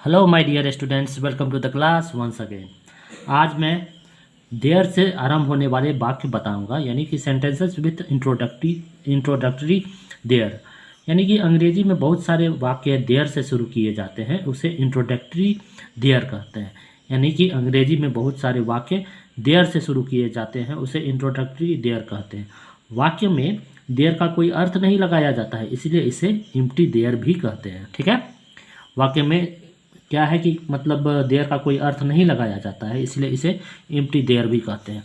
Hello my dear students, welcome to the class once again. आज मैं there से आरंभ होने वाले वाक्य बताऊंगा, यानी कि सेंटेंसेस विथ इंट्रोडक्टरी देयर। यानी कि अंग्रेजी में बहुत सारे वाक्य देयर से शुरू किए जाते हैं, उसे इंट्रोडक्टरी देयर कहते हैं। यानी कि अंग्रेजी में बहुत सारे वाक्य देयर से शुरू किए जाते हैं, उसे इंट्रोडक्टरी देयर कहते हैं। वाक्य में देयर का कोई अर्थ नहीं लगाया जाता है, इसलिए इसे एम्प्टी देयर भी कहते हैं। ठीक है, वाक्य में क्या है कि मतलब देयर का कोई अर्थ नहीं लगाया जाता है, इसलिए इसे एम्प्टी देयर भी कहते हैं।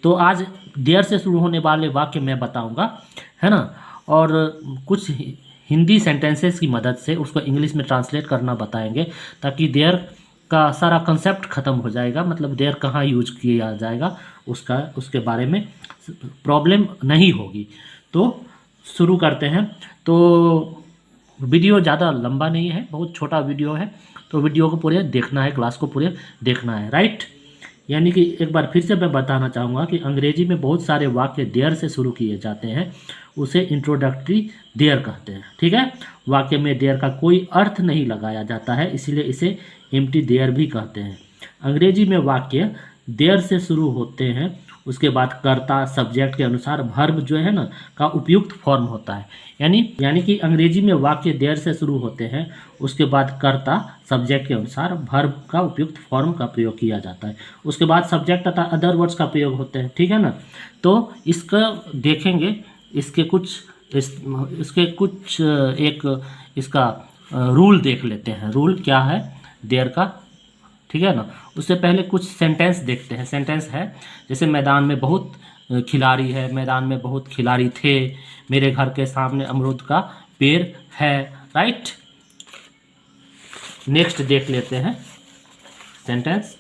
तो आज देयर से शुरू होने वाले वाक्य मैं बताऊंगा, है ना। और कुछ हिंदी सेंटेंसेस की मदद से उसको इंग्लिश में ट्रांसलेट करना बताएंगे, ताकि देयर का सारा कंसेप्ट ख़त्म हो जाएगा। मतलब देयर कहाँ यूज किया जाएगा उसके बारे में प्रॉब्लम नहीं होगी। तो शुरू करते हैं। तो वीडियो ज़्यादा लंबा नहीं है, बहुत छोटा वीडियो है, तो वीडियो को पूरे देखना है, क्लास को पूरे देखना है, राइट। यानी कि एक बार फिर से मैं बताना चाहूँगा कि अंग्रेजी में बहुत सारे वाक्य देयर से शुरू किए जाते हैं, उसे इंट्रोडक्टरी देयर कहते हैं। ठीक है, वाक्य में देयर का कोई अर्थ नहीं लगाया जाता है, इसलिए इसे एम्प्टी देयर भी कहते हैं। अंग्रेजी में वाक्य देयर से शुरू होते हैं, उसके बाद कर्ता सब्जेक्ट के अनुसार वर्ब जो है ना का उपयुक्त फॉर्म होता है। यानी कि अंग्रेजी में वाक्य देयर से शुरू होते हैं, उसके बाद कर्ता सब्जेक्ट के अनुसार वर्ब का उपयुक्त फॉर्म का प्रयोग किया जाता है, उसके बाद सब्जेक्ट तथा अदर वर्ड्स का प्रयोग होते हैं। ठीक है ना। तो इसका देखेंगे, इसके कुछ एक इसका रूल देख लेते हैं। रूल क्या है देयर का, ठीक है ना। उससे पहले कुछ सेंटेंस देखते हैं। सेंटेंस है जैसे मैदान में बहुत खिलाड़ी है, मैदान में बहुत खिलाड़ी थे, मेरे घर के सामने अमरूद का पेड़ है, राइट। नेक्स्ट देख लेते हैं सेंटेंस,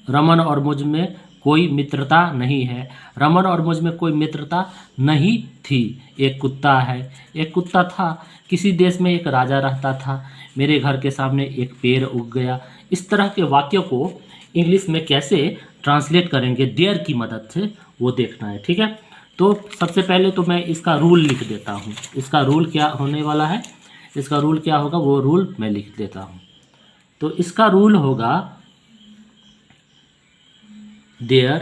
रमन और मुझ में कोई मित्रता नहीं है। रमन और मुझ में कोई मित्रता नहीं थी। एक कुत्ता है, एक कुत्ता था, किसी देश में एक राजा रहता था, मेरे घर के सामने एक पेड़ उग गया। इस तरह के वाक्यों को इंग्लिश में कैसे ट्रांसलेट करेंगे देयर की मदद से, वो देखना है। ठीक है, तो सबसे पहले तो मैं इसका रूल लिख देता हूँ। इसका रूल क्या होने वाला है, इसका रूल क्या होगा वो रूल मैं लिख देता हूँ। तो इसका रूल होगा there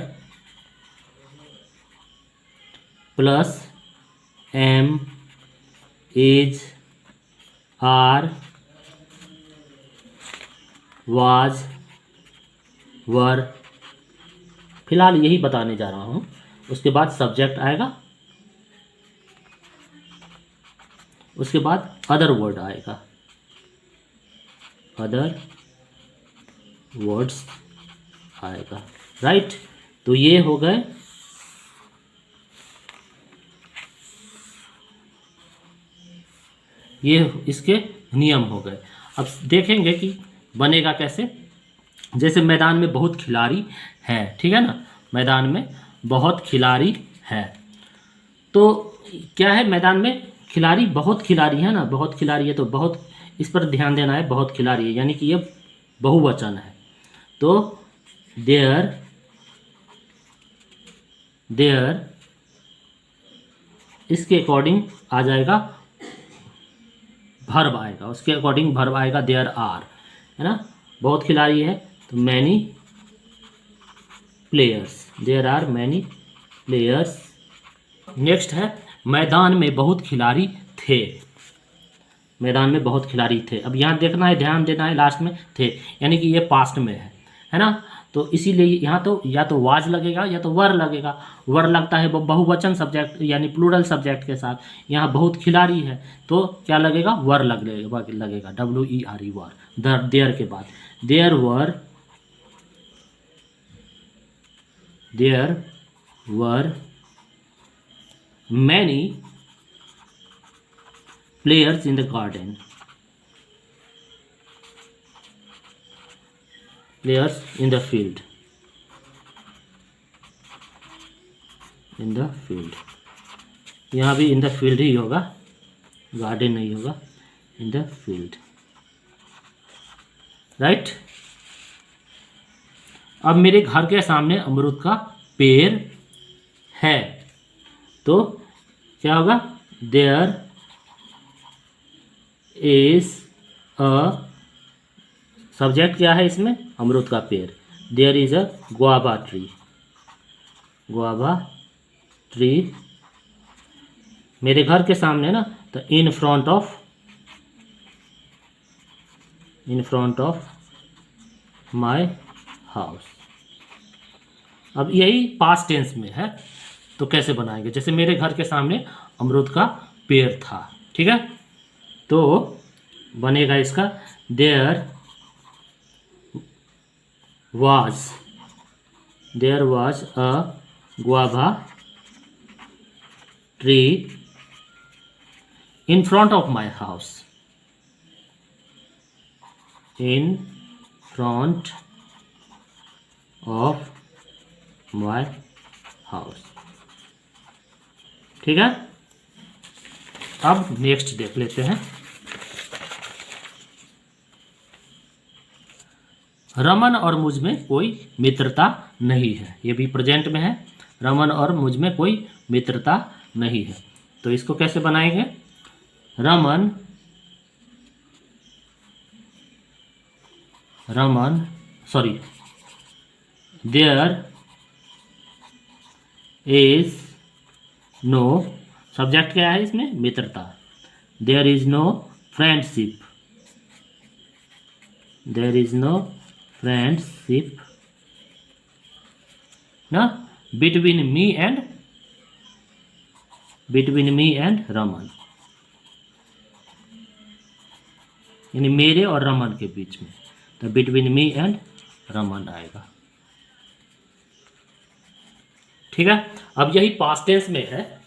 plus am is are was were, फिलहाल यही बताने जा रहा हूँ। उसके बाद सब्जेक्ट आएगा, उसके बाद अदर वर्ड आएगा, अदर वर्ड्स आएगा, राइट। तो ये हो गए ये इसके नियम हो गए। अब देखेंगे कि बनेगा कैसे। जैसे मैदान में बहुत खिलाड़ी है, ठीक है ना, मैदान में बहुत खिलाड़ी है। तो क्या है, मैदान में खिलाड़ी बहुत खिलाड़ी है ना, बहुत खिलाड़ी है, तो बहुत इस पर ध्यान देना है, बहुत खिलाड़ी है, यानी कि ये बहुवचन है। तो देयर इसके अकॉर्डिंग आ जाएगा भर्ब आएगा, उसके अकॉर्डिंग भर्ब आएगा देयर आर, है ना। बहुत खिलाड़ी है तो many players, there are many players. Next है मैदान में बहुत खिलाड़ी थे, मैदान में बहुत खिलाड़ी थे। अब यहाँ देखना है, ध्यान देना है, लास्ट में थे, यानी कि ये पास्ट में है ना। तो इसीलिए यहाँ तो या तो वाज लगेगा या तो वर लगेगा। वर लगता है बहुवचन सब्जेक्ट यानी प्लूरल सब्जेक्ट के साथ, यहाँ बहुत खिलाड़ी है तो क्या लगेगा, वर लगेगा, WERE वर। देयर के बाद there were many players in the garden, players in the field, यहाँ भी इन द फील्ड ही होगा, गार्डन नहीं होगा, इन द फील्ड, राइट। अब मेरे घर के सामने अमरूद का पेड़ है, तो क्या होगा, देयर इज अ सब्जेक्ट क्या है इसमें, अमरूद का पेड़। There is a guava tree, guava tree मेरे घर के सामने ना, तो in front of my house. अब यही पास्ट टेंस में है, तो कैसे बनाएंगे, जैसे मेरे घर के सामने अमरूद का पेड़ था, ठीक है, तो बनेगा इसका there was a guava tree in front of my house, in front of my house, ठीक है। अब नेक्स्ट देख लेते हैं। रमन और मुझ में कोई मित्रता नहीं है, ये भी प्रेजेंट में है। रमन और मुझ में कोई मित्रता नहीं है, तो इसको कैसे बनाएंगे, Raman sorry there is no, subject क्या है इसमें, मित्रता। There is no friendship, there is no friendship ना बिटवीन मी एंड रमन, यानी मेरे और रमन के बीच में, तो बिटवीन मी एंड रमन आएगा, ठीक है। अब यही पास्ट टेंस में है,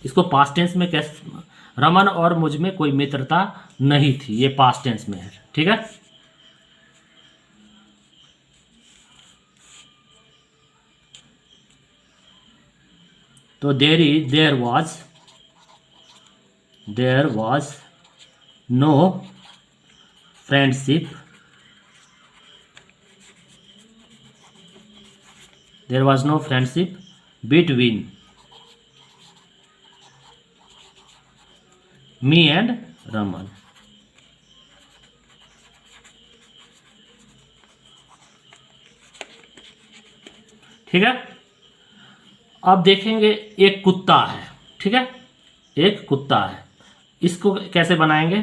इसको पास्ट टेंस में कैसे, रमन और मुझ में कोई मित्रता नहीं थी, ये पास्ट टेंस में है, ठीक है। तो there was no friendship, there was no friendship between me and Raman, ठीक है। अब देखेंगे एक कुत्ता है, ठीक है, एक कुत्ता है, इसको कैसे बनाएंगे,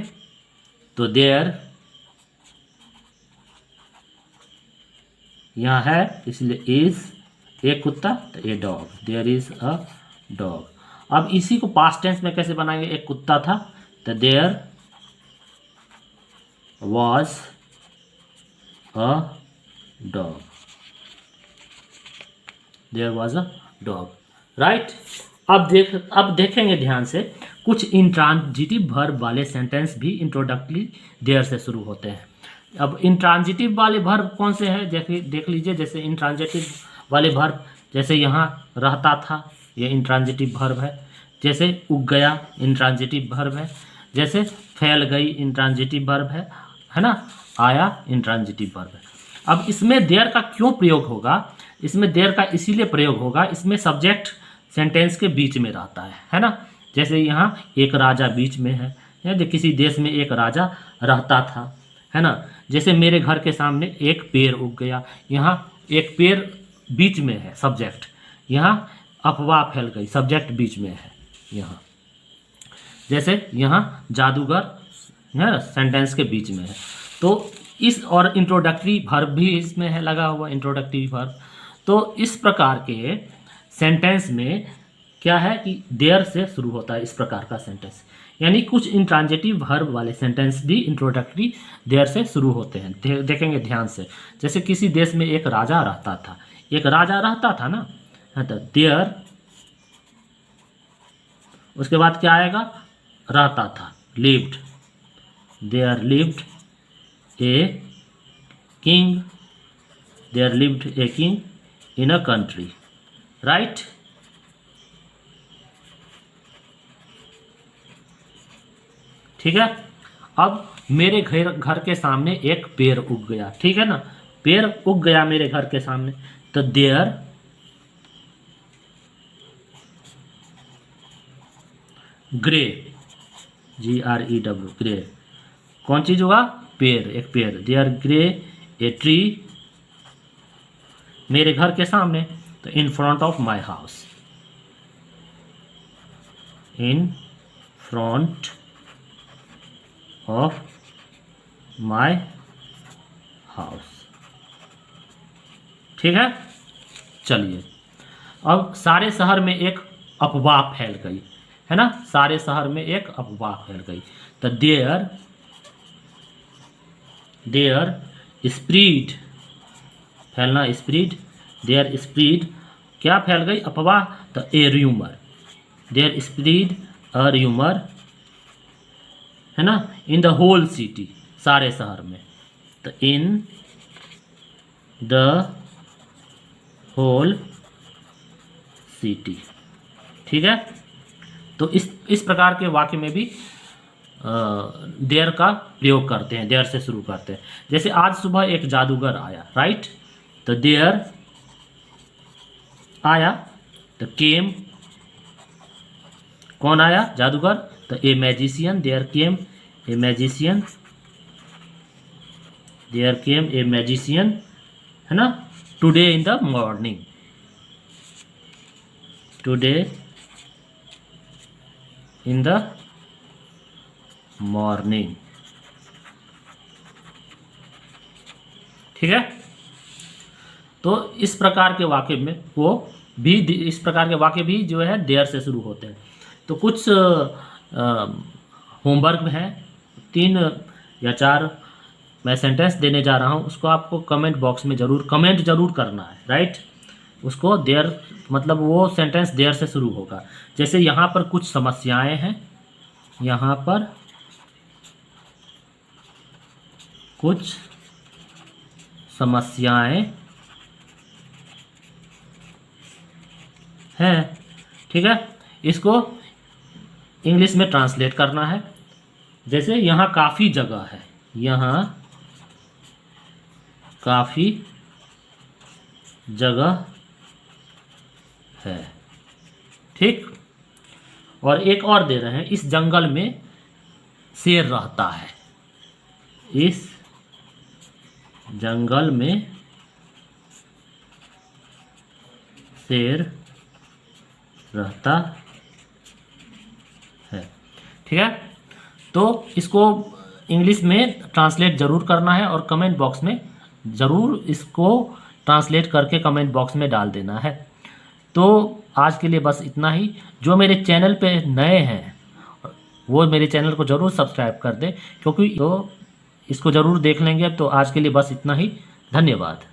तो देयर, यहाँ है इसलिए इज, एक कुत्ता, तो a dog, there is a dog. अब इसी को पास्ट टेंस में कैसे बनाएंगे, एक कुत्ता था, तो there was a dog, there was a dog, right. अब देखेंगे ध्यान से, कुछ इंट्रांजिटिव वर्ब वाले सेंटेंस भी इंट्रोडक्टरी देयर से शुरू होते हैं। अब इंट्रांजिटिव वाले वर्ब कौन से हैं, देख लीजिए, जैसे इंट्रांजिटिव वाले वर्ब, जैसे यहाँ रहता था, ये इंट्रांजिटिव वर्ब है। जैसे उग गया, इंट्रांजिटिव वर्ब है। जैसे फैल गई, इंट्रांजिटिव वर्ब है ना। आया, इंट्रांजिटिव वर्ब है। अब इसमें देयर का क्यों प्रयोग होगा, इसमें देयर का इसीलिए प्रयोग होगा, इसमें सब्जेक्ट सेंटेंस के बीच में रहता है ना। जैसे यहाँ एक राजा बीच में है, या किसी देश में एक राजा रहता था, है ना। जैसे मेरे घर के सामने एक पेड़ उग गया, यहाँ एक पेड़ बीच में है, सब्जेक्ट। यहाँ अफवाह फैल गई, सब्जेक्ट बीच में है यहाँ। जैसे यहाँ जादूगर है, सेंटेंस के बीच में है। तो इस और इंट्रोडक्टरी वर्ब भी इसमें है लगा हुआ, इंट्रोडक्टरी वर्ब। तो इस प्रकार के सेंटेंस में क्या है कि देयर से शुरू होता है, इस प्रकार का सेंटेंस। यानी कुछ इंट्रांजिटिव वर्ब वाले सेंटेंस भी इंट्रोडक्टरी देयर से शुरू होते हैं। देखेंगे ध्यान से, जैसे किसी देश में एक राजा रहता था, एक राजा रहता था ना, तो देयर, उसके बाद क्या आएगा, रहता था, lived, there lived a king, there lived a king in a country, right. ठीक है। अब मेरे घर के सामने एक पेड़ उग गया, ठीक है ना, पेड़ उग गया मेरे घर के सामने, तो देयर ग्रे, GREW, ग्रे, कौन चीज होगा, पेड़, एक पेड़, देयर ग्रे ए ट्री, मेरे घर के सामने, तो in front of my house, in front of my house. ठीक है, चलिए अब सारे शहर में एक अफवाह फैल गई है ना, सारे शहर में एक अफवाह फैल गई। तो देयर स्प्रीड, फैलना स्प्रीड, देयर स्प्रीड क्या फैल गई अफवाह, तो a rumour, there spread a rumour, है ना, इन द होल सिटी, सारे शहर में, तो इन द होल सिटी। ठीक है, तो इस प्रकार के वाक्य में भी देयर का प्रयोग करते हैं, देयर से शुरू करते हैं। जैसे आज सुबह एक जादूगर आया, राइट, तो देयर आया, तो केम, कौन आया, जादूगर, तो a magician, there came a magician, there came a magician, है ना, today in the morning, today in the morning. ठीक है, तो इस प्रकार के वाक्य में इस प्रकार के वाक्य भी जो है देयर से शुरू होते हैं। तो कुछ होमवर्क है, 3 या 4 मैं सेंटेंस देने जा रहा हूँ, उसको आपको कमेंट बॉक्स में कमेंट जरूर करना है, राइट। उसको देयर मतलब वो सेंटेंस देयर से शुरू होगा। जैसे यहाँ पर कुछ समस्याएं हैं, यहाँ पर कुछ समस्याएं हैं, ठीक है, इसको इंग्लिश में ट्रांसलेट करना है। जैसे यहाँ काफ़ी जगह है, यहाँ काफ़ी जगह है, ठीक। और एक और दे रहे हैं, इस जंगल में शेर रहता है, इस जंगल में शेर रहता है, ठीक है। तो इसको इंग्लिश में ट्रांसलेट जरूर करना है और कमेंट बॉक्स में ज़रूर इसको ट्रांसलेट करके कमेंट बॉक्स में डाल देना है। तो आज के लिए बस इतना ही। जो मेरे चैनल पे नए हैं वो मेरे चैनल को ज़रूर सब्सक्राइब कर दें, क्योंकि तो इसको ज़रूर देख लेंगे। तो आज के लिए बस इतना ही, धन्यवाद।